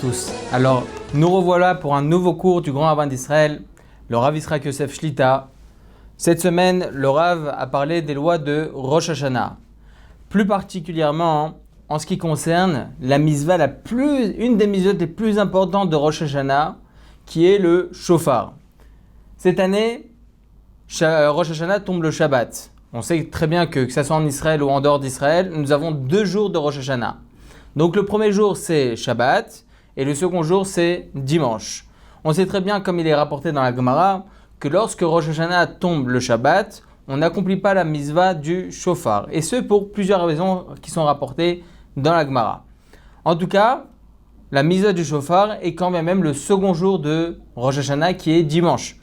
tous. Alors, nous revoilà pour un nouveau cours du Grand Rabbin d'Israël, le Rav Yitzhak Yosef Shlita. Cette semaine, le Rav a parlé des lois de Rosh Hashanah. Plus particulièrement en ce qui concerne la mitzvah une des mitzvahs les plus importantes de Rosh Hashanah, qui est le shofar. Cette année, Rosh Hashanah tombe le Shabbat. On sait très bien que ce soit en Israël ou en dehors d'Israël, nous avons 2 jours de Rosh Hashanah. Donc le premier jour c'est Shabbat et le second jour c'est dimanche. On sait très bien, comme il est rapporté dans la Gemara, que lorsque Rosh Hashanah tombe le Shabbat, on n'accomplit pas la mitzvah du shofar. Et ce pour plusieurs raisons qui sont rapportées dans la Gemara. En tout cas, la mitzvah du shofar est quand même le second jour de Rosh Hashanah qui est dimanche.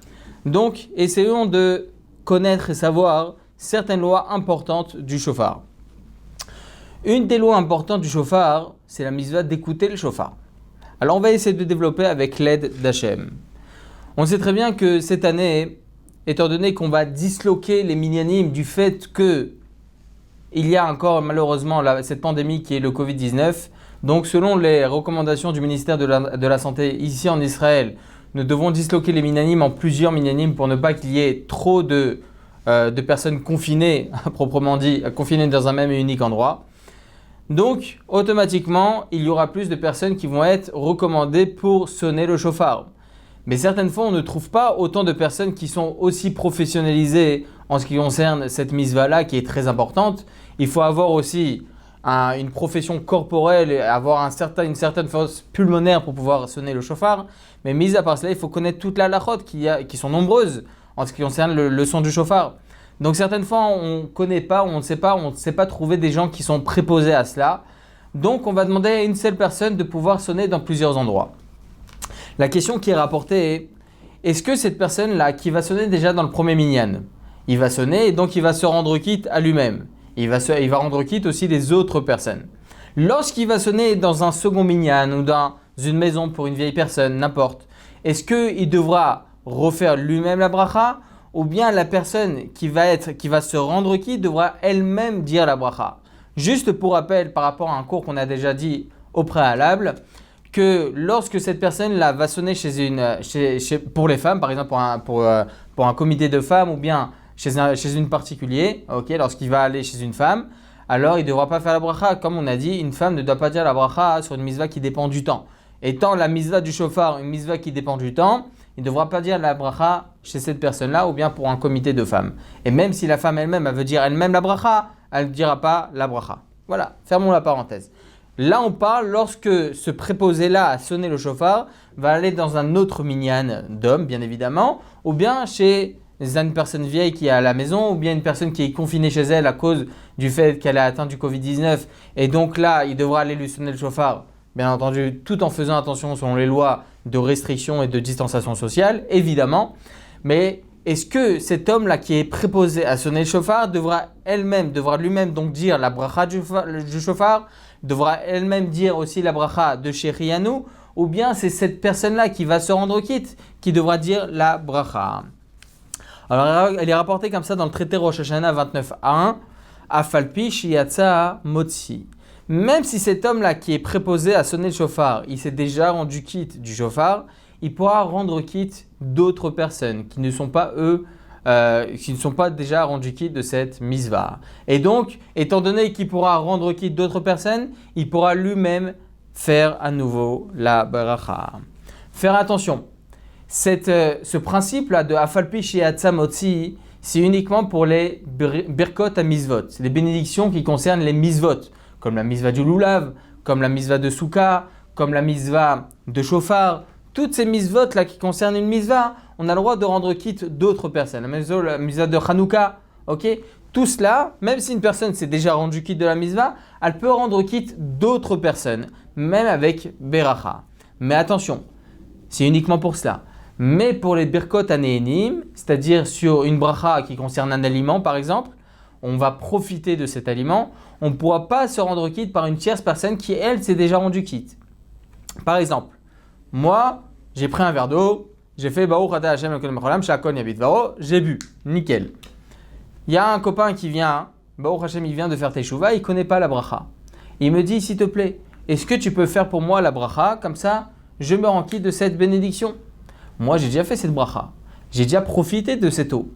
Donc essayons de connaître et savoir certaines lois importantes du shofar. Une des lois importantes du shofar, c'est la mitzvah d'écouter le shofar. Alors on va essayer de développer avec l'aide d'Hachem. On sait très bien que cette année, étant donné qu'on va disloquer les minyanim du fait que il y a encore malheureusement cette pandémie qui est le Covid-19, donc selon les recommandations du ministère de la Santé ici en Israël, nous devons disloquer les minyanim en plusieurs minyanim pour ne pas qu'il y ait trop de personnes confinées, à proprement dit, confinées dans un même et unique endroit. Donc, automatiquement, il y aura plus de personnes qui vont être recommandées pour sonner le shofar. Mais certaines fois, on ne trouve pas autant de personnes qui sont aussi professionnalisées en ce qui concerne cette mitzvah-là, qui est très importante. Il faut avoir aussi une profession corporelle et avoir une certaine force pulmonaire pour pouvoir sonner le shofar. Mais mis à part cela, il faut connaître toute la halachot qui sont nombreuses en ce qui concerne le son du shofar. Donc certaines fois, on ne connaît pas, on ne sait pas trouver des gens qui sont préposés à cela. Donc on va demander à une seule personne de pouvoir sonner dans plusieurs endroits. La question qui est rapportée est, est-ce que cette personne-là qui va sonner déjà dans le premier minyan, il va sonner et donc il va se rendre quitte à lui-même. Il va rendre quitte aussi les autres personnes. Lorsqu'il va sonner dans un second minyan ou dans une maison pour une vieille personne, n'importe, est-ce qu'il devra refaire lui-même la bracha? Ou bien la personne qui va se rendre quitte devra elle-même dire la bracha. Juste pour rappel, par rapport à un cours qu'on a déjà dit au préalable, que lorsque cette personne-là va sonner pour les femmes, par exemple pour un comité de femmes ou bien chez une particulier, lorsqu'il va aller chez une femme, alors il ne devra pas faire la bracha. Comme on a dit, une femme ne doit pas dire la bracha sur une mitzvah qui dépend du temps. Étant la mitzvah du shofar une mitzvah qui dépend du temps, il ne devra pas dire la bracha chez cette personne-là ou bien pour un comité de femmes. Et même si la femme elle-même, elle veut dire elle-même la bracha, elle ne dira pas la bracha. Voilà, fermons la parenthèse. Là, on parle lorsque ce préposé-là à sonner le shofar va aller dans un autre minyan d'hommes, bien évidemment, ou bien chez une personne vieille qui est à la maison, ou bien une personne qui est confinée chez elle à cause du fait qu'elle a atteint du Covid-19. Et donc là, il devra aller lui sonner le shofar, bien entendu, tout en faisant attention selon les lois de restriction et de distanciation sociale, évidemment. Mais est-ce que cet homme-là qui est préposé à sonner le shofar devra lui-même donc dire la bracha du shofar, devra elle-même dire aussi la bracha de Shehecheyanu, ou bien c'est cette personne-là qui va se rendre quitte qui devra dire la bracha? Alors, elle est rapportée comme ça dans le traité Rosh Hashanah 29a1, Afalpi Shiyatsa Motsi. Même si cet homme-là qui est préposé à sonner le shofar, il s'est déjà rendu quitte du shofar, il pourra rendre quitte d'autres personnes qui ne sont pas déjà rendus quitte de cette mitzvah. Et donc, étant donné qu'il pourra rendre quitte d'autres personnes, il pourra lui-même faire à nouveau la bracha. Faire attention, ce principe-là de Afalpi Sheyatsa Motzi, c'est uniquement pour les birkot à mitzvot, c'est les bénédictions qui concernent les mitzvot, comme la mitzvah du lulav, comme la mitzvah de soukha, comme la mitzvah de shofar. Toutes ces mitzvot là qui concernent une mitzvah, on a le droit de rendre quitte d'autres personnes. La mitzvah de Hanouka, tout cela, même si une personne s'est déjà rendue quitte de la mitzvah, elle peut rendre quitte d'autres personnes, même avec beracha. Mais attention, c'est uniquement pour cela. Mais pour les birkot anéenim, c'est-à-dire sur une bracha qui concerne un aliment par exemple, on va profiter de cet aliment, on ne pourra pas se rendre quitte par une tierce personne qui, elle, s'est déjà rendue quitte. Par exemple, moi, j'ai pris un verre d'eau, j'ai fait Baruch Ata Hashem Elokeinu Melech Haolam, Shakon Yabit Varo, j'ai bu, nickel. Il y a un copain qui vient, Baruch Hashem, il vient de faire Teshuvah, il ne connaît pas la bracha. Il me dit, s'il te plaît, est-ce que tu peux faire pour moi la bracha, comme ça, je me rends quitte de cette bénédiction? Moi, j'ai déjà fait cette bracha. J'ai déjà profité de cette eau.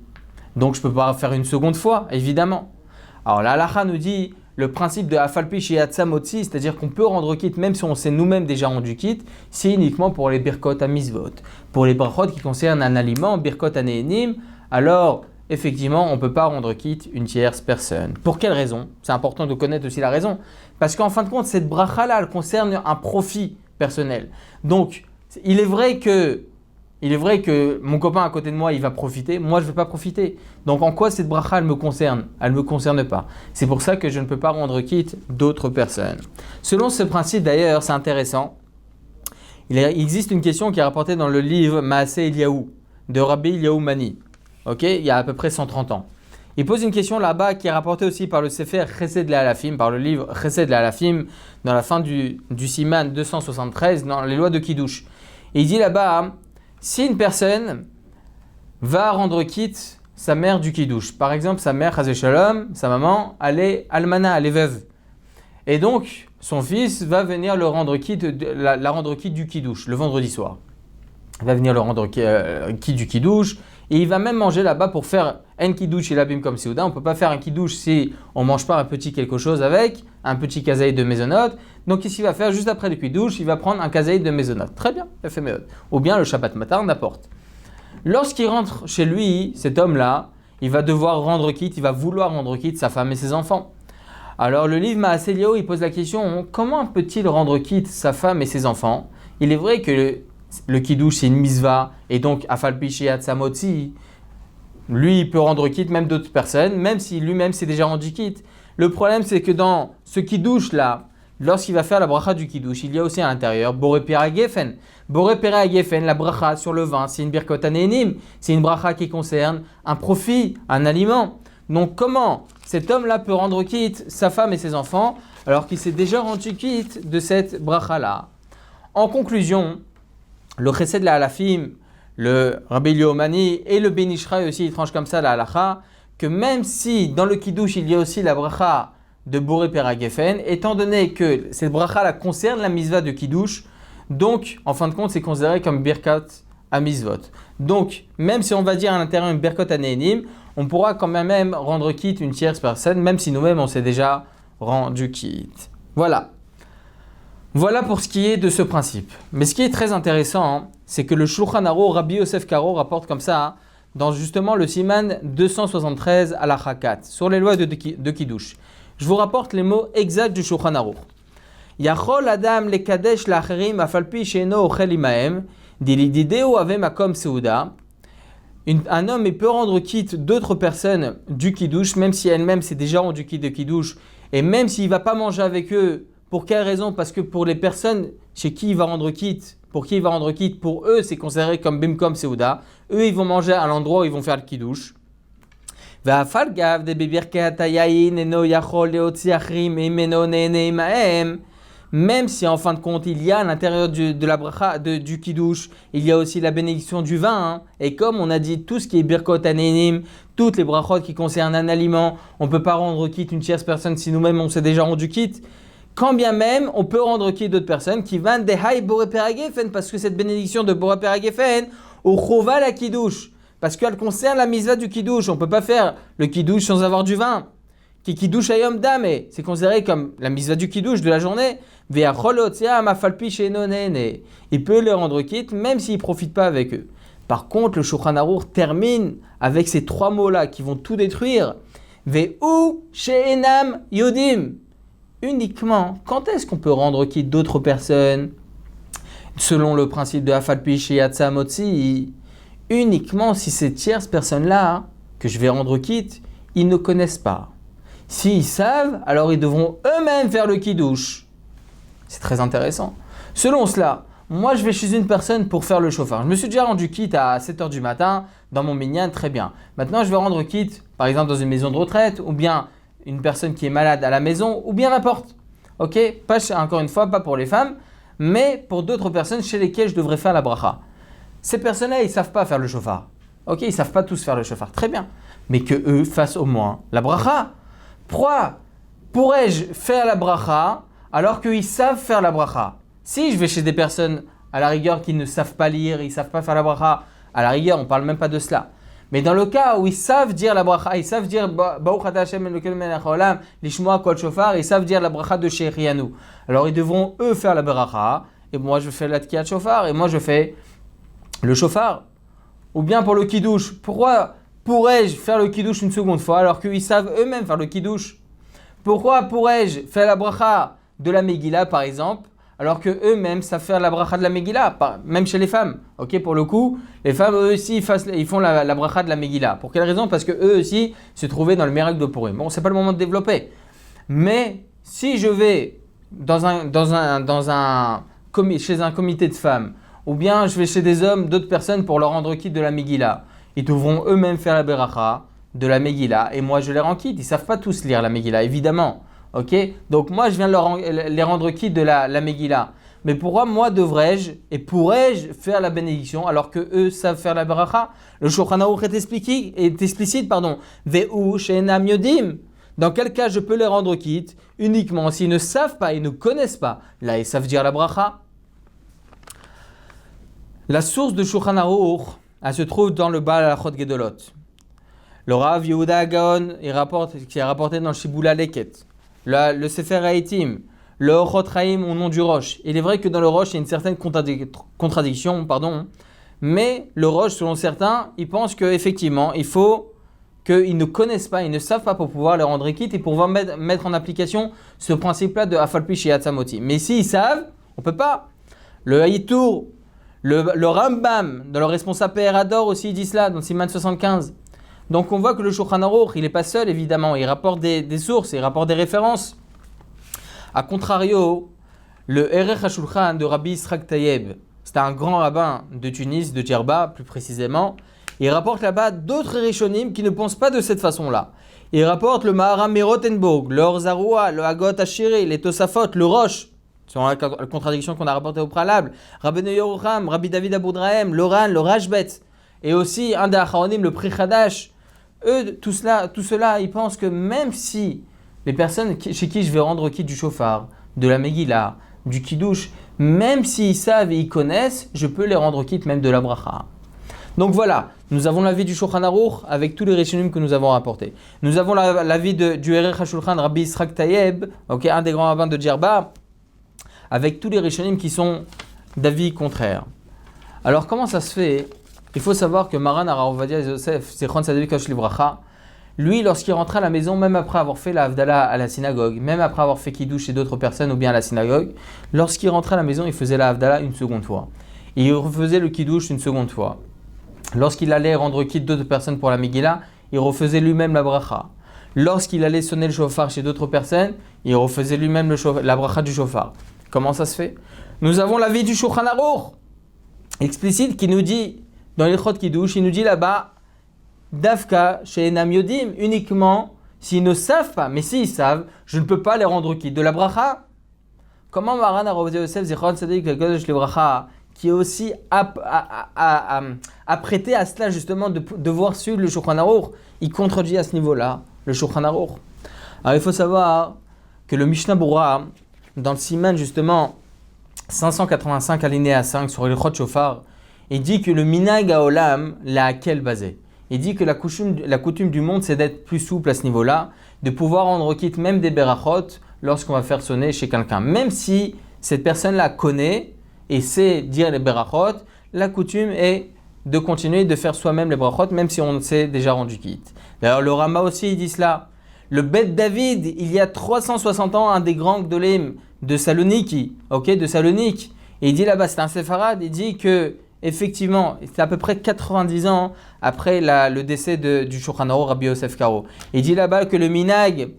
Donc, je ne peux pas faire une seconde fois, évidemment. Alors, la halakha nous dit le principe de Afalpi Shiatsa Motzi, c'est-à-dire qu'on peut rendre quitte même si on s'est nous-mêmes déjà rendu quitte, c'est uniquement pour les birkot à misvot. Pour les brachot qui concernent un aliment, birkot à ne'enim, alors effectivement, on ne peut pas rendre quitte une tierce personne. Pour quelle raison? C'est important de connaître aussi la raison. Parce qu'en fin de compte, cette bracha-là, elle concerne un profit personnel. Donc, il est vrai que mon copain à côté de moi, il va profiter. Moi, je ne vais pas profiter. Donc, en quoi cette bracha, elle me concerne? Elle ne me concerne pas. C'est pour ça que je ne peux pas rendre quitte d'autres personnes. Selon ce principe, d'ailleurs, c'est intéressant. Il existe une question qui est rapportée dans le livre Maaseh Eliyahu de Rabbi Eliyahu Mani. Il y a à peu près 130 ans. Il pose une question là-bas qui est rapportée aussi par le Sefer Chesed Le'alafim, par le livre Chesed Le'alafim, dans la fin du Siman 273, dans les lois de Kiddush. Et il dit là-bas, si une personne va rendre quitte sa mère du Kiddush, par exemple sa mère, Chazé Shalom, sa maman, elle est almana, elle est veuve. Et donc, son fils va venir la rendre quitte du Kiddush, le vendredi soir. Il va venir le rendre quitte du Kiddush, et il va même manger là-bas pour faire un Kiddush et l'abîme comme Seuda. On ne peut pas faire un Kiddush si on ne mange pas un petit quelque chose avec, un petit kazaïd de mésonote. Donc, qu'est-ce qu'il va faire? Juste après le Kiddush, il va prendre un kazaïd de mésonote. Très bien, il a fait méod. Ou bien le Shabbat matin, n'importe. Lorsqu'il rentre chez lui, cet homme-là, il va devoir rendre quitte, il va vouloir rendre quitte sa femme et ses enfants. Alors, le livre Maaseh Eliyahu, il pose la question, comment peut-il rendre quitte sa femme et ses enfants? Il est vrai que le Kiddush, c'est une misva, et donc, Afalpi Shiatsa Motzi, lui, il peut rendre quitte même d'autres personnes, même si lui-même s'est déjà rendu quitte. Le problème, c'est que dans ce Kiddush-là, lorsqu'il va faire la bracha du Kiddush, il y a aussi à l'intérieur Boré Pera Gefen. Boré Pera Gefen, la bracha sur le vin, c'est une birkot anénim, c'est une bracha qui concerne un profit, un aliment. Donc, comment cet homme-là peut rendre quitte sa femme et ses enfants alors qu'il s'est déjà rendu quitte de cette bracha-là? En conclusion, le Chesed Le'alafim, le Rabbi Eliyahu Mani et le Ben Ish Chai aussi, ils tranchent comme ça la halakha, que même si dans le Kiddush il y a aussi la bracha de Boré Pera Gefen, étant donné que cette bracha-là concerne la misva de Kiddush, donc en fin de compte c'est considéré comme birkat à misvot. Donc même si on va dire à l'intérieur une birkat à ne'enim, on pourra quand même rendre quitte une tierce personne, même si nous-mêmes on s'est déjà rendu quitte. Voilà pour ce qui est de ce principe. Mais ce qui est très intéressant, c'est que le Shulchan Aruch, Rabbi Yosef Karo rapporte comme ça, dans justement le Siman 273 à la Chakat, sur les lois de Kiddush. Je vous rapporte les mots exacts du Shulchan Aruch. Yachol Adam lekadesh lacherim afalpi she'eno ochel imahem, dilidideu ave makom seuda. Un homme il peut rendre quitte d'autres personnes du Kiddush, même si elle-même s'est déjà rendu quitte de Kiddush, et même s'il ne va pas manger avec eux. Pour quelle raison? Parce que pour les personnes chez qui il va rendre quitte, pour eux, c'est considéré comme Bimkom Seuda. Eux, ils vont manger à l'endroit où ils vont faire le Kiddush. Même si en fin de compte, il y a à l'intérieur de la bracha, du Kiddush, il y a aussi la bénédiction du vin. Et comme on a dit, tout ce qui est birkot anénim, toutes les brachot qui concernent un aliment, on ne peut pas rendre quitte une tierce personne si nous-mêmes on s'est déjà rendu quitte. Quand bien même, on peut rendre quitte d'autres personnes qui vendent des haï boré pera gefen, parce que cette bénédiction de boré pera gefen, au chova la kiddush, parce qu'elle concerne la misva du kiddush. On ne peut pas faire le kiddush sans avoir du vin. Qui kiddush ayom dame, c'est considéré comme la misva du kiddush de la journée. Il peut les rendre quitte même s'il ne profite pas avec eux. Par contre, le Shulchan Aruch termine avec ces trois mots-là qui vont tout détruire. Ve'u she'enam yodim. Uniquement, quand est-ce qu'on peut rendre quitte d'autres personnes? Selon le principe de Afalpi Shiatsa Motzi, uniquement si ces tierces personnes-là, que je vais rendre quitte, ils ne connaissent pas. S'ils savent, alors ils devront eux-mêmes faire le kiddush. C'est très intéressant. Selon cela, moi je vais chez une personne pour faire le chauffard. Je me suis déjà rendu quitte à 7h du matin dans mon minyan, très bien. Maintenant je vais rendre quitte, par exemple dans une maison de retraite, ou bien une personne qui est malade à la maison, ou bien n'importe. Ok, encore une fois, pas pour les femmes, mais pour d'autres personnes chez lesquelles je devrais faire la bracha. Ces personnes-là, ils ne savent pas faire le chauffard. Ok, ils ne savent pas tous faire le chauffard, très bien. Mais que eux fassent au moins la bracha. Pourquoi pourrais-je faire la bracha alors qu'ils savent faire la bracha. Si je vais chez des personnes, à la rigueur, qui ne savent pas lire, ils ne savent pas faire la bracha, à la rigueur, on ne parle même pas de cela. Mais dans le cas où ils savent dire la bracha, ils savent dire Baruch Ata Hashem Elokeinu melech haolam, lishmoa kol shofar, ils savent dire la bracha de Shechianu. Alors ils devront eux faire la bracha, et moi je fais la tkiyat shofar, et moi je fais le shofar. Ou bien pour le kiddush. Pourquoi pourrais-je faire le kiddush une seconde fois alors qu'ils savent eux-mêmes faire le kiddush? Pourquoi pourrais-je faire la bracha de la Megillah par exemple alors que eux-mêmes savent faire la bracha de la Megillah, même chez les femmes. Ok, pour le coup, les femmes eux aussi ils font la bracha de la Megillah. Pour quelle raison? Parce que eux aussi se trouvaient dans le miracle de Purim. Bon, c'est pas le moment de développer. Mais si je vais chez un comité de femmes, ou bien je vais chez des hommes, d'autres personnes pour leur rendre quitte de la Megillah, ils devront eux-mêmes faire la bracha de la Megillah et moi je les rends quitte. Ils ne savent pas tous lire la Megillah, évidemment. Ok, donc moi je viens les rendre quitte de la Megillah. Mais pourquoi moi devrais-je et pourrais-je faire la bénédiction alors que eux savent faire la bracha? Le Shulchan Aruch est explicite, Ve'u she'enam yodim. Dans quel cas je peux les rendre quitte? Uniquement s'ils ne savent pas, ils ne connaissent pas. Là ils savent dire la bracha. La source de Shulchan Aruch, elle se trouve dans le Baal Halachot Gedolot. Le Rav Yehuda Gaon qui est rapporté dans le Shibula Leket. Le Sefer Haïtim, le Ochot Chaim au nom du Rosh. Il est vrai que dans le Rosh, il y a une certaine contradiction, mais le Rosh, selon certains, ils pensent qu'effectivement, il faut qu'ils ne connaissent pas, ils ne savent pas pour pouvoir les rendre quitte et pour pouvoir mettre en application ce principe-là de Afalpi Shiat Samoti. Mais s'ils savent, on ne peut pas. Le Haïtour, le Rambam, dans le responsable PR Ador aussi, il dit cela, dans Siman 75. Donc on voit que le Shulchan Aruch, il n'est pas seul évidemment, il rapporte des sources, il rapporte des références. A contrario, le Erech HaShulchan de Rabbi Yitzhak Taïeb, c'est un grand rabbin de Tunis, de Djerba plus précisément, il rapporte là-bas d'autres Rishonim qui ne pensent pas de cette façon-là. Il rapporte le Maharam Merotenburg, le Or Zarua, le Hagot Ashiri, les Tosafot, le Rosh, selon la contradiction qu'on a rapportée au préalable, Rabbeinu Yerucham, Rabbi David Aboudrahem, le Ran, le Rashbet, et aussi un des Acharonim, le Pri Chadash. Eux, tout cela, ils pensent que même si les personnes chez qui je vais rendre quitte du shofar, de la Megillah, du kiddush, même s'ils savent et ils connaissent, je peux les rendre quitte même de la bracha. Donc voilà, nous avons l'avis du Shulchan Aruch avec tous les Rishonim que nous avons rapportés. Nous avons l'avis du Erech HaShulchan Rabbi Yitzhak Taïeb, un des grands rabbins de Djerba, avec tous les Rishonim qui sont d'avis contraires. Alors comment ça se fait? Il faut savoir que Maran Harav Ovadia Yosef, Zichron Tzaddik Livracha, lui, lorsqu'il rentrait à la maison, même après avoir fait la Havdalah à la synagogue, même après avoir fait Kiddush chez d'autres personnes ou bien à la synagogue, lorsqu'il rentrait à la maison, il faisait la Havdalah une seconde fois. Et il refaisait le Kiddush une seconde fois. Lorsqu'il allait rendre quitte d'autres personnes pour la Megillah, il refaisait lui-même la bracha. Lorsqu'il allait sonner le shofar chez d'autres personnes, il refaisait lui-même la bracha du shofar. Comment ça se fait? Nous avons l'avis du Shulchan Aruch explicite qui nous dit dans l'Ilchot Kiddush, il nous dit là-bas Dafka she'enam yodim, uniquement s'ils ne savent pas, mais s'ils savent, je ne peux pas les rendre quitte de la bracha. Comment Maran Harav Yosef Zichron Tzaddik Livracha, qui est aussi apprêté à cela justement de devoir suivre le Shulchan Aruch, il contredit à ce niveau-là le Shulchan Aruch. Alors il faut savoir que le Mishnah Berurah, dans le Siman justement 585 alinéa 5 sur le Chot Shofar, il dit que le minag haolam l'a à quel basé? Il dit que la coutume du monde, c'est d'être plus souple à ce niveau-là, de pouvoir rendre quitte même des berachot lorsqu'on va faire sonner chez quelqu'un. Même si cette personne-là connaît et sait dire les berachot, la coutume est de continuer de faire soi-même les berachot, même si on s'est déjà rendu quitte. D'ailleurs, le Rama aussi, il dit cela. Le Beth David, il y a 360 ans, un des grands Gdolim de Saloniki, de Salonique, et il dit là-bas, c'est un séfarade, il dit que effectivement, c'est à peu près 90 ans après le décès du Shulchan Aruch Rabbi Yosef Karo. Il dit là-bas que le minag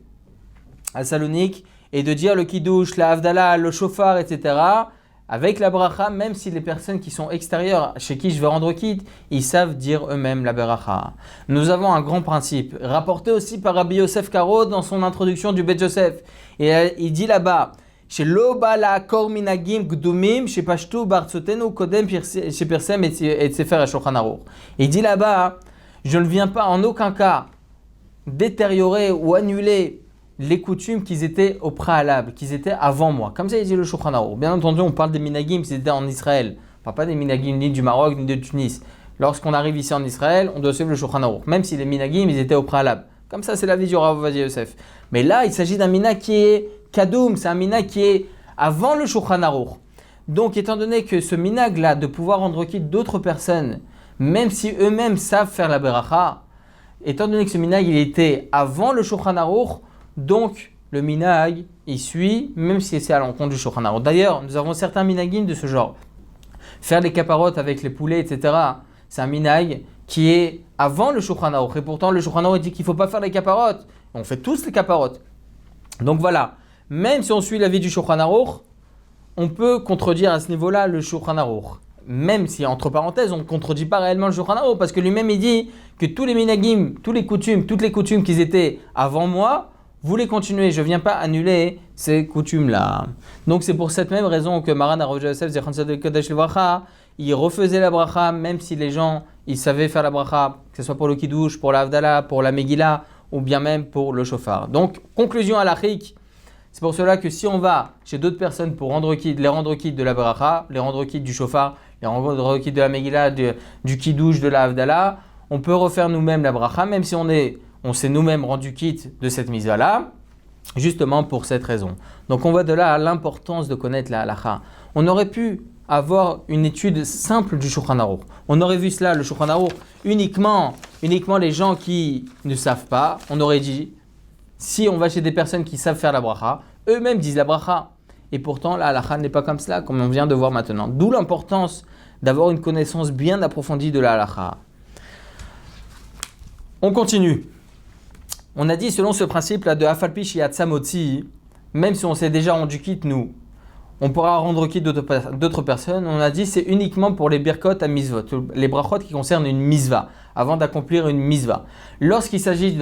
à Salonique est de dire le kiddush, la havdalah, le shofar, etc. avec la bracha, même si les personnes qui sont extérieures, chez qui je vais rendre quitte, ils savent dire eux-mêmes la bracha. Nous avons un grand principe, rapporté aussi par Rabbi Yosef Karo dans son introduction du Bet Yosef. Et il dit là-bas, chez Loba la Kor Minagim Gdumim, chez Pashtu Bartzotenu Kodem, chez Persem et Sefer et Shulchan Aruch. Il dit là-bas, je ne viens pas en aucun cas détériorer ou annuler les coutumes qui étaient au préalable, qui étaient avant moi. Comme ça, il dit le Shulchan Aruch. Bien entendu, on parle des minagim qui étaient en Israël. On ne parle pas des minagim ni du Maroc ni de Tunis. Lorsqu'on arrive ici en Israël, on doit suivre le Shulchan Aruch, même si les minagim ils étaient au préalable. Comme ça, c'est la vie du Rav Ovadia Yosef. Mais là, il s'agit d'un minag qui est kadoum, c'est un minag qui est avant le Shulchan Aruch. Donc, étant donné que ce minag-là, de pouvoir rendre quitte d'autres personnes, même si eux-mêmes savent faire la beracha, étant donné que ce minag, il était avant le Shulchan Aruch, donc le minag, il suit, même si c'est à l'encontre du Shulchan Aruch. D'ailleurs, nous avons certains minagim de ce genre. Faire les caparottes avec les poulets, etc., c'est un minag qui est avant le Shulchan Aruch. Et pourtant, le Shulchan Aruch dit qu'il ne faut pas faire les caparottes. On fait tous les caparottes. Donc voilà, même si on suit l'avis du Shulchan Aruch, on peut contredire à ce niveau-là le Shulchan Aruch. Même si, entre parenthèses, on ne contredit pas réellement le Shulchan Aruch, parce que lui-même, il dit que tous les minagim, toutes les coutumes qui étaient avant moi, vous les continuez. Je ne viens pas annuler ces coutumes-là. Donc c'est pour cette même raison que Maran Rav Yosef Zechron Tzaddik Kadosh Livracha, il refaisait la bracha, même si les gens, ils savaient faire la bracha, que ce soit pour le kiddush, pour la havdalah, pour la megillah, ou bien même pour le shofar. Donc, conclusion halachique, c'est pour cela que si on va chez d'autres personnes pour les rendre quitte de la bracha, les rendre quitte du shofar, les rendre quitte de la megillah, du kiddush, de la havdalah, on peut refaire nous-mêmes la bracha, même si on s'est nous-mêmes rendu quitte de cette mise-là, justement pour cette raison. Donc on voit de là l'importance de connaître la halacha. On aurait pu avoir une étude simple du Shulchan Aruch. On aurait vu cela, le Shulchan Aruch, uniquement les gens qui ne savent pas. On aurait dit, si on va chez des personnes qui savent faire la bracha, eux-mêmes disent la bracha. Et pourtant, la halacha n'est pas comme cela, comme on vient de voir maintenant. D'où l'importance d'avoir une connaissance bien approfondie de la halacha. On continue. On a dit, selon ce principe-là de Afalpi Shiatsa Motzi, même si on s'est déjà rendu quitte, nous, on pourra rendre quitte d'autres personnes. On a dit, c'est uniquement pour les birkot à misvot, les brachot qui concernent une misva, avant d'accomplir une misva. Lorsqu'il s'agit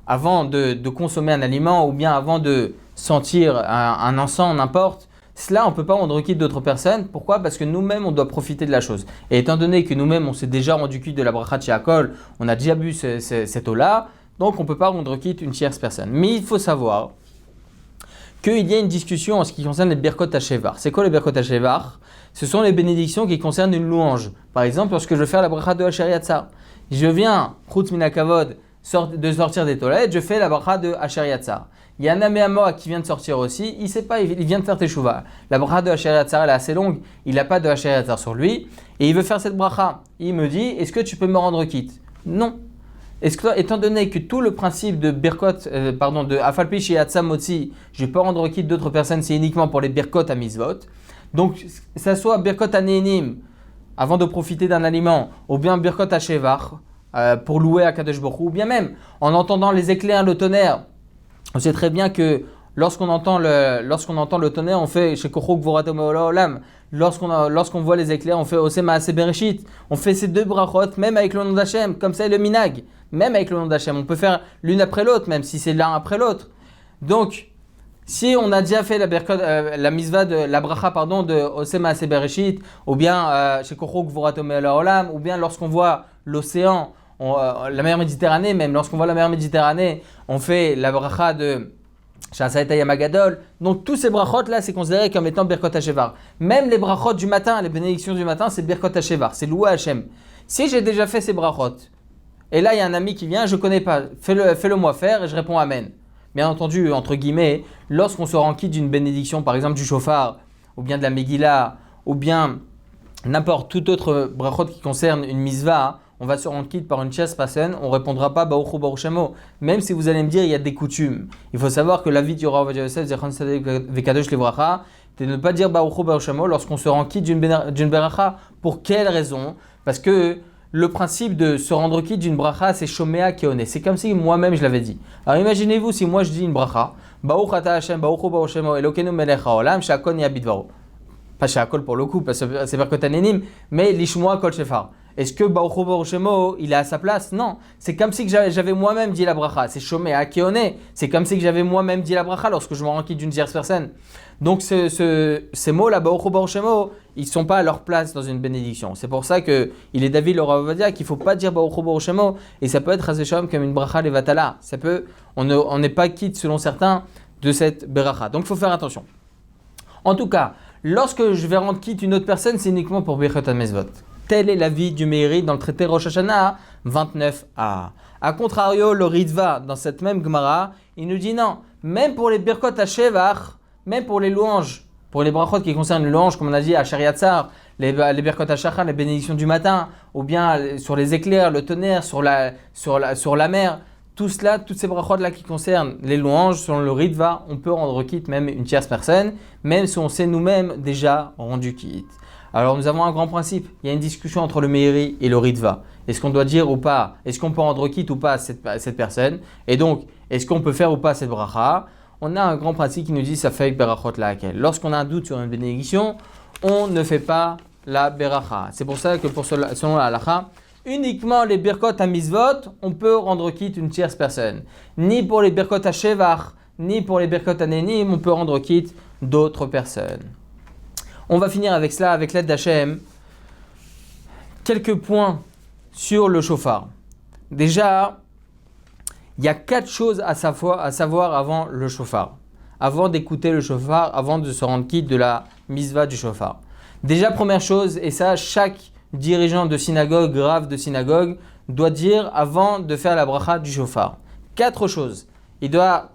avant de consommer un aliment ou bien avant de sentir un encens, n'importe, cela, on ne peut pas rendre quitte d'autres personnes. Pourquoi ? Parce que nous-mêmes, on doit profiter de la chose. Et étant donné que nous-mêmes, on s'est déjà rendu quitte de la bracha Sheakol, on a déjà bu cette eau-là, donc on ne peut pas rendre quitte une tierce personne. Mais il faut savoir qu'il y a une discussion en ce qui concerne les Birkot HaShevar. C'est quoi les Birkot HaShevar ? Ce sont les bénédictions qui concernent une louange. Par exemple, lorsque je veux faire la bracha de Asher Yatzar, je viens, Chutz Min HaKavod, de sortir des toilettes, je fais la bracha de Asher Yatzar. Il y a un Améamoa qui vient de sortir aussi, il ne sait pas, il vient de faire Teshuvah. La bracha de Asher Yatzar, elle est assez longue, il n'a pas de Asher Yatzar sur lui, et il veut faire cette bracha. Il me dit, est-ce que tu peux me rendre quitte ? Non. Étant donné que tout le principe de de Afalpi Shiatsa Motzi, je ne vais pas rendre quitte d'autres personnes, c'est uniquement pour les Birkot à Misvot. Donc, que ce soit Birkot à Nehenim, avant de profiter d'un aliment, ou bien Birkot à Shevar, pour louer à Kadosh Baruch Hu, ou bien même en entendant les éclairs, le tonnerre. On sait très bien que lorsqu'on entend le tonnerre, on fait chez Kochok Voratom Olam. Lorsqu'on voit les éclairs, on fait Osema Ase Bereshit. On fait ces deux brachot, même avec le nom d'Hachem, comme ça est le minag. Même avec le nom d'Hachem, on peut faire l'une après l'autre, même si c'est l'un après l'autre. Donc, si on a déjà fait la misva de la bracha de Osema Ase Bereshit, ou bien chez Kochok Voratom Olam, ou bien lorsqu'on voit l'océan, la mer Méditerranée, même lorsqu'on voit la mer Méditerranée, on fait la bracha de Shasayta Yamagadol. Donc tous ces brachot là, c'est considéré comme étant Birkot HaShevar. Même les brachot du matin, les bénédictions du matin, c'est Birkot HaShevar, c'est loué Hachem. Si j'ai déjà fait ces brachot, et là il y a un ami qui vient, je ne connais pas, fais-le moi faire, et je réponds Amen. Bien entendu, entre guillemets, lorsqu'on se rend quitte d'une bénédiction, par exemple du shofar, ou bien de la Megillah, ou bien n'importe tout autre brachot qui concerne une misva, on va se rendre quitte par une tierce personne, on ne répondra pas Baruch Hu Baruch Shemo. Même si vous allez me dire il y a des coutumes. Il faut savoir que la vie du Rav Ovadia Yosef Zechron Tzaddik Vekadosh Livracha, c'est de ne pas dire Baruch Hu Baruch Shemo lorsqu'on se rend quitte d'une beracha. Pour quelle raison ? Parce que le principe de se rendre quitte d'une bracha, c'est Shomea Keone. C'est comme si moi-même je l'avais dit. Alors imaginez-vous si moi je dis une bracha, Baruch Ata Hashem, Baruch Hu Baruch Shemo, Elokeinu Melech HaOlam, Shakon Yabidvaro. Pas Shakol pour le coup, parce que c'est Birkot HaNehenim, mais Lishmoa Kol Shefar. Est-ce que Baruch Hu Baruch Shemo, il est à sa place? Non. C'est comme si que j'avais moi-même dit la bracha. C'est Shomé Akeone. C'est comme si que j'avais moi-même dit la bracha lorsque je me rends quitte d'une tierce personne. Donc ces mots-là, Baruch Hu Baruch Shemo, ils ne sont pas à leur place dans une bénédiction. C'est pour ça qu'il est David le Rav Ovadia qu'il ne faut pas dire Baruch Hu Baruch Shemo. Et ça peut être Chas v'Shalom comme une bracha levatala. On n'est pas quitte selon certains de cette beracha. Donc il faut faire attention. En tout cas, lorsque je vais rendre quitte une autre personne, c'est uniquement pour Birchot HaMezvot. Tel est l'avis du Meiri dans le traité Rosh Hashanah 29a. A contrario, le Ritva, dans cette même Gemara, il nous dit non, même pour les Birkot HaShevach, même pour les louanges, pour les brachot qui concernent les louanges, comme on a dit à Shariatzar, les Birkot HaShachar, les bénédictions du matin, ou bien sur les éclairs, le tonnerre, sur la mer, tout cela, toutes ces brachot là qui concernent les louanges, selon le Ritva, on peut rendre quitte même une tierce personne, même si on s'est nous-mêmes déjà rendu quitte. Alors nous avons un grand principe, il y a une discussion entre le Meiri et le Ritva. Est-ce qu'on doit dire ou pas, est-ce qu'on peut rendre quitte ou pas cette personne? Et donc, est-ce qu'on peut faire ou pas cette bracha? On a un grand principe qui nous dit ça fait berachot la hakel. Lorsqu'on a un doute sur une bénédiction, on ne fait pas la beracha. C'est pour ça que selon la halakha, uniquement les birkot à misvot, on peut rendre quitte une tierce personne. Ni pour les birkot à shevach, ni pour les birkot à nenim, on peut rendre quitte d'autres personnes. On va finir avec cela, avec l'aide d'Hachem. Quelques points sur le shofar. Déjà, il y a 4 choses à savoir avant le shofar. Avant d'écouter le shofar, avant de se rendre quitte de la misva du shofar. Déjà, première chose, et ça, chaque dirigeant de synagogue, grave de synagogue, doit dire avant de faire la bracha du shofar. 4 choses. Il doit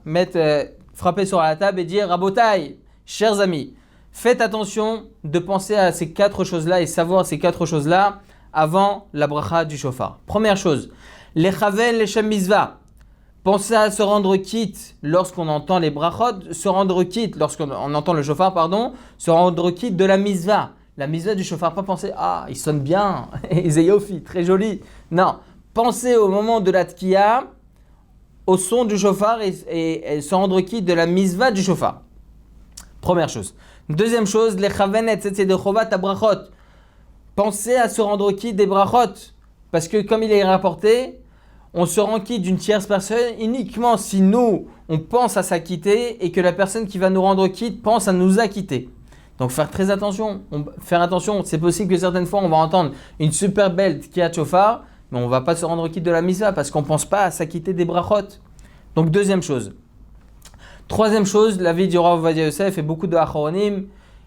frapper sur la table et dire « Rabotai, chers amis », faites attention de penser à ces 4 choses-là et savoir ces 4 choses-là avant la bracha du shofar. Première chose, lechaven leshem mizvah. Pensez à se rendre quitte lorsqu'on entend les brachot, se rendre quitte lorsqu'on entend le shofar, se rendre quitte de la mizvah. La mizvah du shofar, pas penser « Ah, il sonne bien, Zeyofi, très joli ». Non, pensez au moment de la tkiya, au son du shofar et se rendre quitte de la mizvah du shofar. Première chose. Deuxième chose, lechaven et de chovat brachot. Pensez à se rendre quitte des brachot, parce que comme il est rapporté, on se rend quitte d'une tierce personne uniquement si nous, on pense à s'acquitter et que la personne qui va nous rendre quitte pense à nous acquitter. Donc faire très attention, c'est possible que certaines fois on va entendre une super belle tkiat shofar, mais on ne va pas se rendre quitte de la misa parce qu'on ne pense pas à s'acquitter des brachot. Donc deuxième chose. Troisième chose, l'avis du Rav Ovadia Yosef et beaucoup de Achronim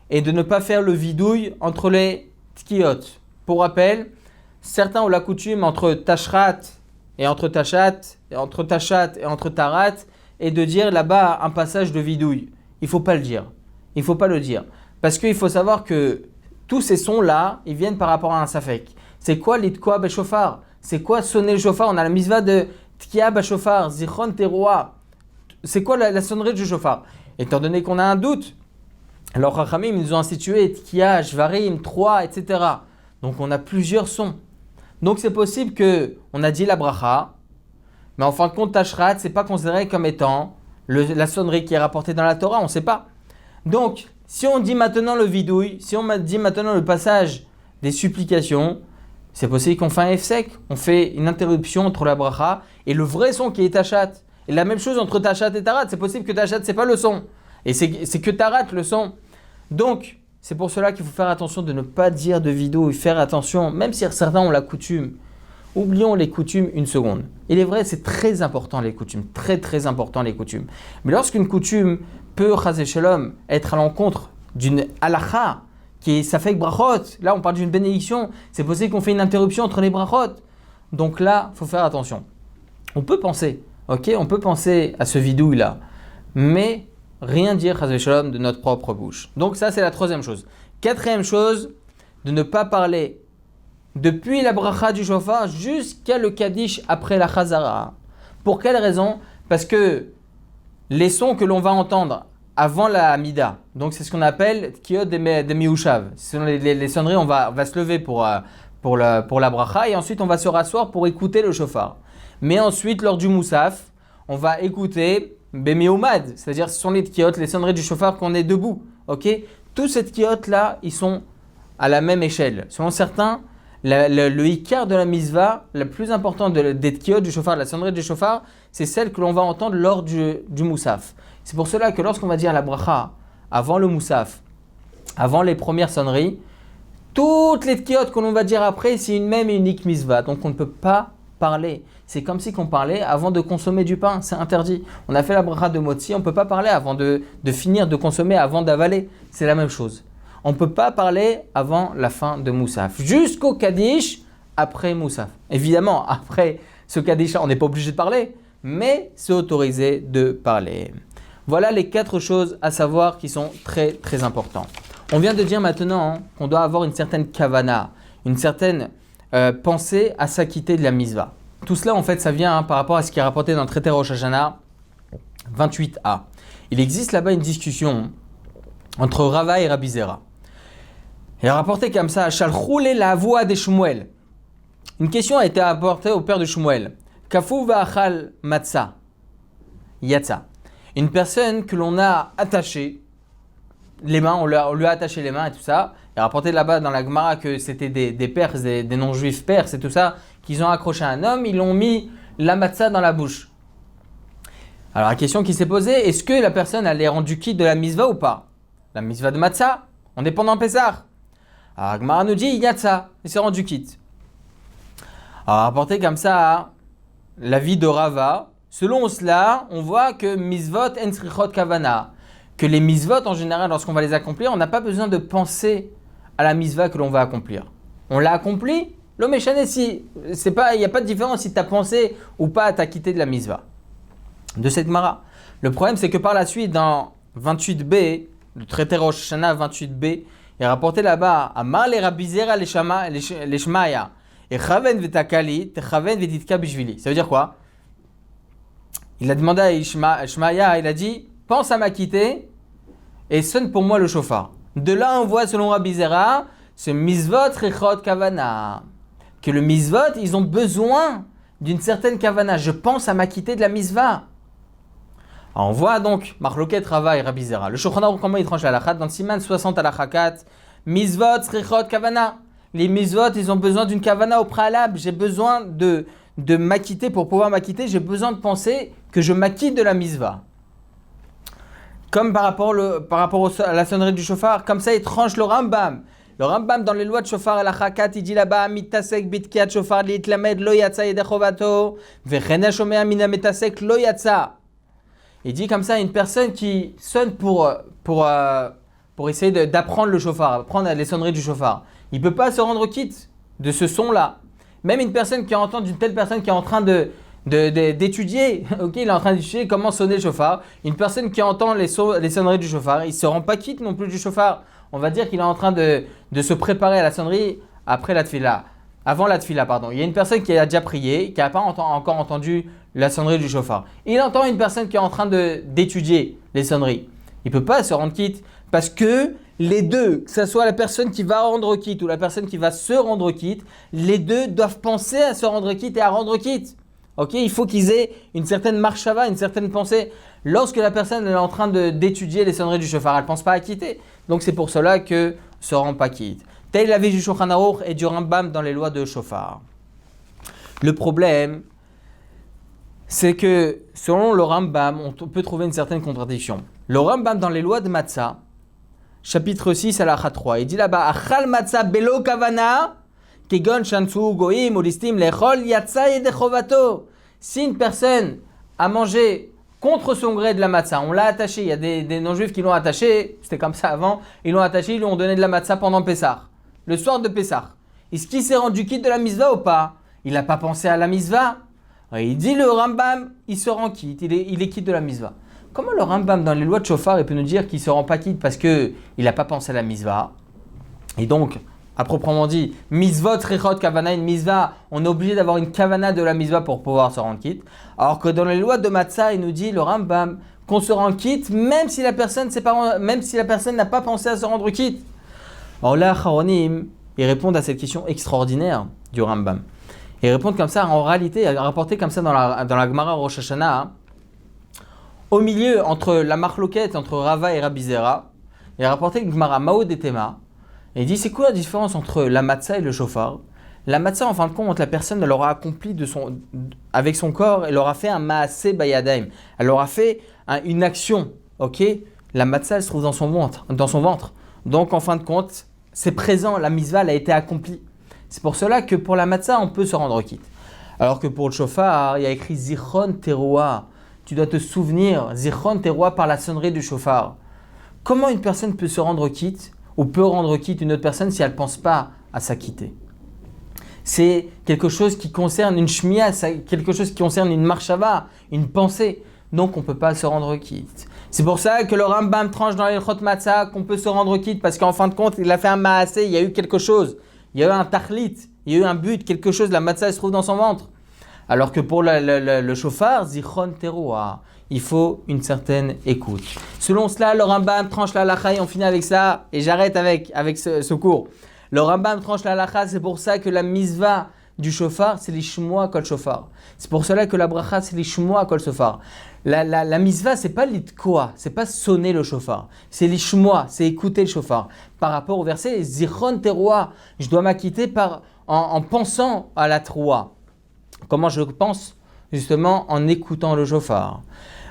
est de ne pas faire le vidouille entre les tkiyot. Pour rappel, certains ont la coutume entre tashrat et entre tachat et entre tarat et de dire là-bas un passage de vidouille. Il ne faut pas le dire. Il ne faut pas le dire. Parce qu'il faut savoir que tous ces sons-là, ils viennent par rapport à un safek. C'est quoi l'itkoa b'shofar? C'est quoi sonner le shofar? On a la misva de tkia b'shofar, zichron teroa. C'est quoi la sonnerie du shofar? Étant donné qu'on a un doute, alors Chachamim nous ont institué tkia, shvarim, 3, etc. Donc on a plusieurs sons. Donc c'est possible qu'on a dit la bracha, mais en fin de compte, tashrat, c'est pas considéré comme étant la sonnerie qui est rapportée dans la Torah, on ne sait pas. Donc, si on dit maintenant le vidouille, si on dit maintenant le passage des supplications, c'est possible qu'on fait un F-sec, on fait une interruption entre la bracha et le vrai son qui est tachat. Et la même chose entre tachat et tarat, c'est possible que tachat c'est pas le son, et c'est que tarat le son. Donc, c'est pour cela qu'il faut faire attention de ne pas dire de vidouille, faire attention, même si certains ont la coutume. Oublions les coutumes une seconde. Il est vrai, c'est très important les coutumes, très très important les coutumes. Mais lorsqu'une coutume peut, chas v'shalom, être à l'encontre d'une halakha, qui est safek brachot, là on parle d'une bénédiction, c'est possible qu'on fait une interruption entre les brachot. Donc là, il faut faire attention. On peut penser, on peut penser à ce vidouille là, mais rien dire chas v'shalom de notre propre bouche. Donc ça c'est la troisième chose. Quatrième chose, de ne pas parler depuis la bracha du shofar jusqu'à le kaddish après la chazara. Pour quelle raison? Parce que les sons que l'on va entendre avant la Hamida, donc c'est ce qu'on appelle Tkiyot de Miushav. Ce sont les sonneries, on va se lever pour la bracha et ensuite on va se rasseoir pour écouter le shofar. Mais ensuite, lors du Moussaf, on va écouter Bemiumad, c'est-à-dire ce sont les Tkiyot, les sonneries du shofar qu'on est debout. Tous ces Tkiyot là, ils sont à la même échelle. Selon certains, le ikar de la misva, la plus importante des tkiot du shofar, de la sonnerie du shofar, c'est celle que l'on va entendre lors du moussaf. C'est pour cela que lorsqu'on va dire la bracha avant le moussaf, avant les premières sonneries, toutes les tkiot que l'on va dire après, c'est une même et unique misva. Donc on ne peut pas parler. C'est comme si on parlait avant de consommer du pain, c'est interdit. On a fait la bracha de motzi, on ne peut pas parler avant de finir de consommer, avant d'avaler. C'est la même chose. On ne peut pas parler avant la fin de moussaf, jusqu'au kaddish après moussaf. Évidemment, après ce kaddish, on n'est pas obligé de parler, mais c'est autorisé de parler. Voilà les 4 choses à savoir qui sont très très importantes. On vient de dire maintenant qu'on doit avoir une certaine kavana, une certaine pensée à s'acquitter de la misva. Tout cela en fait ça vient par rapport à ce qui est rapporté dans le traité Rosh Hashanah 28a. Il existe là-bas une discussion entre Rava et Rabbi Zera. Il a rapporté comme ça, Shalchoule la voix des Shmuel. Une question a été apportée au père de Shmuel. Kafou va'achal matzah, yatsa. Une personne que l'on a attachée les mains, on lui a attaché les mains et tout ça. Il a rapporté là-bas dans la Gemara que c'était des Perses, des non-juifs perses et tout ça, qu'ils ont accroché un homme, ils l'ont mis la matzah dans la bouche. Alors la question qui s'est posée, est-ce que la personne elle est rendue quitte de la misva ou pas? La misva de matzah, on est pendant Pessah. Alors Gemara nous dit, yatsa, il s'est rendu quitte. Alors rapporté comme ça, l'avis de Rava, selon cela, on voit que misvot en srichot kavana, que les misvot en général, lorsqu'on va les accomplir, on n'a pas besoin de penser à la misva que l'on va accomplir. On l'a accompli, l'homme est chané si, il n'y a pas de différence si tu as pensé ou pas à t'acquitter de la misva. De cette Gemara. Le problème, c'est que par la suite, dans 28b, le traité Rosh Hashanah 28b, il est rapporté là-bas, Amar le Rabbi Zera le Shmaya, et Chaven vetakali, te Chaven vetitka bishvili. Ça veut dire quoi? Il a demandé à Shmaya, il a dit, pense à m'acquitter et sonne pour moi le shofar. De là, on voit, selon Rabbi Zera, ce misvot rechot kavana. Que le misvot, ils ont besoin d'une certaine kavana. Je pense à m'acquitter de la misva. Alors on voit donc Marloket Rava et Rabbi Zera. Le Shulchan Aruch, comment il tranche la halakha dans le Siman 60 halakha 4. Misvot rechot kavana. Les misvot, ils ont besoin d'une kavana au préalable. J'ai besoin de m'acquitter. Pour pouvoir m'acquitter, j'ai besoin de penser que je m'acquitte de la misva. Comme par rapport à la sonnerie du shofar, comme ça il tranche le Rambam. Le Rambam dans les lois de shofar halakha 4, il dit là-bas mitasek bitkiat shofar litlamed lo yatsa yedei chovato vechena shomea mina mitasek lo yatsa. Il dit comme ça une personne qui sonne pour essayer d'apprendre le shofar, apprendre les sonneries du shofar. Il ne peut pas se rendre quitte de ce son-là. Même une personne qui entend d'une telle personne qui est en train d'étudier, ok, il est en train d'étudier comment sonner le shofar. Une personne qui entend les sonneries du shofar, il ne se rend pas quitte non plus du shofar. On va dire qu'il est en train de se préparer à la sonnerie après la tfila. Avant la tfila, pardon. Il y a une personne qui a déjà prié, qui n'a pas encore entendu la sonnerie du shofar. Il entend une personne qui est en train d'étudier les sonneries. Il ne peut pas se rendre quitte parce que les deux, que ce soit la personne qui va rendre quitte ou la personne qui va se rendre quitte, les deux doivent penser à se rendre quitte et à rendre quitte. Ok, il faut qu'ils aient une certaine marshava, une certaine pensée. Lorsque la personne est en train d'étudier les sonneries du shofar, elle ne pense pas à quitter. Donc c'est pour cela que se rend pas quitte. Tel l'avis du Shulchan Aruch et du Rambam dans les lois de shofar. Le problème, c'est que selon le Rambam, on peut trouver une certaine contradiction. Le Rambam dans les lois de Matzah, chapitre 6 halakha 3, il dit là-bas Achal Matzah belo kavana kegon shansu goim ulistim lechol yatsa yedei chovato. Si une personne a mangé contre son gré de la matzah, on l'a attaché, il y a des non-juifs qui l'ont attaché, c'était comme ça avant, ils l'ont attaché, ils lui ont donné de la matzah pendant Pessah, le soir de Pessah. Est-ce qu'il s'est rendu quitte de la misva ou pas? Il n'a pas pensé à la misva. Il dit le Rambam, il se rend quitte, il est quitte de la misva. Comment le Rambam dans les lois de shofar, il peut nous dire qu'il ne se rend pas quitte parce qu'il n'a pas pensé à la misva? Et donc, à proprement dit, misvot rechot kavana, une misva, on est obligé d'avoir une kavana de la misva pour pouvoir se rendre quitte. Alors que dans les lois de Matzah, il nous dit, le Rambam, qu'on se rend quitte même si la personne n'a pas pensé à se rendre quitte. Alors là, Charonim, ils répondent à cette question extraordinaire du Rambam. Ils répondent comme ça, en réalité, rapporté comme ça dans la Gemara Rosh Hashanah, au milieu, entre la marloquette, entre Rava et Rabbi Zera, il a rapporté une Gemara Mao de Tema. Et il dit, c'est quoi la différence entre la matzah et le shofar? La matzah, en fin de compte, la personne elle aura accompli avec son corps, elle aura fait un maaseh bayadaim. Elle aura fait une action, ok? La matzah, elle se trouve dans son ventre. Donc, en fin de compte, c'est présent, la mitzvah, elle a été accomplie. C'est pour cela que pour la matzah, on peut se rendre quitte. Alors que pour le shofar, il y a écrit Zichron Teroua. Tu dois te souvenir, Zichron Teroua par la sonnerie du shofar. Comment une personne peut se rendre quitte ou peut rendre quitte une autre personne si elle ne pense pas à s'acquitter? C'est quelque chose qui concerne une shmiya, quelque chose qui concerne une marshava, une pensée. Donc on ne peut pas se rendre quitte. C'est pour ça que le Rambam tranche dans l'Ilchot Matzah qu'on peut se rendre quitte parce qu'en fin de compte, il a fait un maaseh, il y a eu quelque chose. Il y a eu un tachlit, il y a eu un but, quelque chose, la matzah se trouve dans son ventre. Alors que pour le shofar, zichron teroua, il faut une certaine écoute. Selon cela, le Rambam tranche la halakha et on finit avec ça, et j'arrête avec ce cours. Le Rambam tranche la halakha, c'est pour ça que la misva du shofar, c'est l'ishmoa kol shofar. C'est pour cela que la bracha, c'est l'ishmoa kol shofar. La misva, c'est pas l'itkoa, c'est pas sonner le shofar. C'est l'ishmoa, c'est écouter le shofar. Par rapport au verset, zichron teroua, je dois m'acquitter en pensant à la troua. Comment je pense? Justement en écoutant le shofar.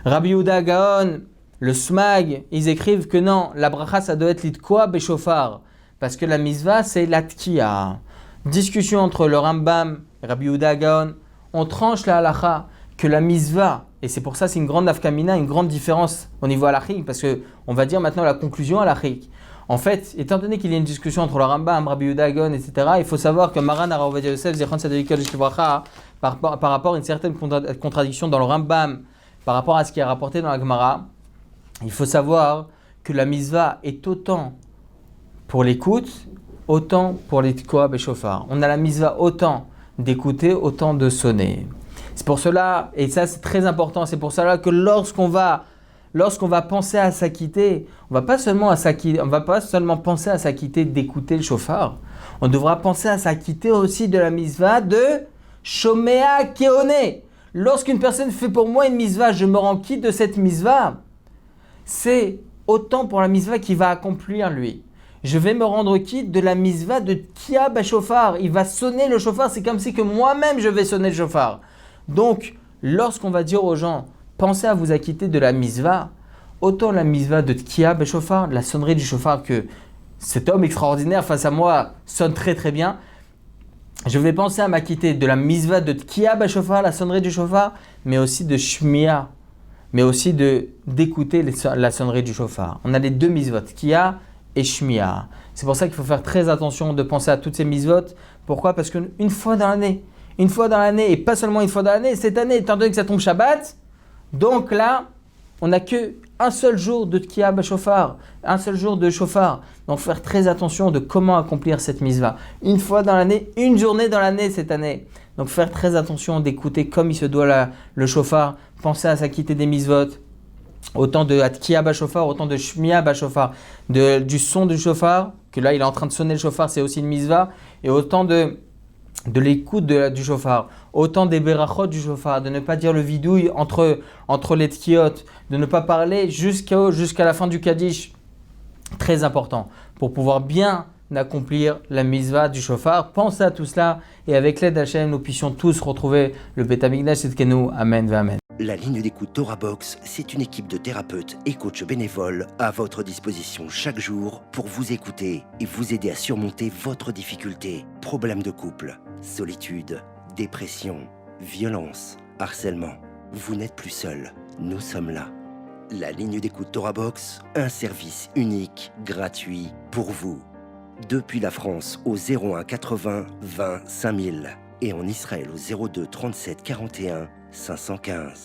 Rabbi Yehuda Gaon, le Smag, ils écrivent que non, la bracha ça doit être l'itkoa beshofar. Parce que la misva c'est l'atkiya. Discussion entre le Rambam et Rabbi Yehuda Gaon. On tranche la halakha que la misva, et c'est pour ça c'est une grande nafkamina, une grande différence au niveau halachique, parce qu'on va dire maintenant la conclusion halachique. En fait, étant donné qu'il y a une discussion entre le Rambam, Rabbi Yehuda Gaon, etc., il faut savoir que Maran Harav Ovadia Yosef, Zichron Tzaddik Livracha, par rapport à une certaine contradiction dans le Rambam, par rapport à ce qui est rapporté dans la Gemara, il faut savoir que la misva est autant pour l'écoute, autant pour l'itkoa beshofar. On a la misva autant d'écouter, autant de sonner. C'est pour cela, et ça c'est très important, c'est pour cela que lorsqu'on va penser à s'acquitter, on va pas seulement penser à s'acquitter d'écouter le shofar, on devra penser à s'acquitter aussi de la misva de Shomea Keone. Lorsqu'une personne fait pour moi une misva, je me rends quitte de cette misva, c'est autant pour la misva qu'il va accomplir lui. Je vais me rendre quitte de la misva de Tia Bashofar. Il va sonner le shofar, c'est comme si que moi-même je vais sonner le shofar. Donc, lorsqu'on va dire aux gens, pensez à vous acquitter de la misva, autant la misva de Tia Bashofar, la sonnerie du shofar que cet homme extraordinaire face à moi sonne très très bien, je vais penser à m'acquitter de la misva de Tkiya Bashofar, la sonnerie du shofar, mais aussi de Shmiya, mais aussi d'écouter la sonnerie du shofar. On a les deux misvot, Tkiya et Shmiya. C'est pour ça qu'il faut faire très attention de penser à toutes ces misvot. Pourquoi? Parce qu'une fois dans l'année, et pas seulement une fois dans l'année, cette année, étant donné que ça tombe Shabbat, donc là, on n'a qu'un seul jour de Tkiya Bashofar, un seul jour de shofar. Donc faire très attention de comment accomplir cette misva. Une fois dans l'année, une journée dans l'année cette année. Donc faire très attention d'écouter comme il se doit le shofar. Penser à s'acquitter des misvot. Autant de Tkiya Bashofar, autant de Shmiya Bashofar. Du son du shofar, que là il est en train de sonner le shofar, c'est aussi une misva. Et autant de l'écoute du shofar, autant des berachot du shofar, de ne pas dire le vidouille entre les tkiyot, de ne pas parler jusqu'à la fin du kaddish. Très important pour pouvoir bien accomplir la misva du shofar. Pensez à tout cela et avec l'aide d'Hachem, nous puissions tous retrouver le Beit Hamikdash Tzidkenu. Amen ve Amen. La ligne d'écoute Torah Box, c'est une équipe de thérapeutes et coachs bénévoles à votre disposition chaque jour pour vous écouter et vous aider à surmonter votre difficulté. Problèmes de couple, solitude, dépression, violence, harcèlement. Vous n'êtes plus seul, nous sommes là. La ligne d'écoute Torah Box, un service unique, gratuit pour vous. Depuis la France au 01 80 20 5000 et en Israël au 02 37 41 515.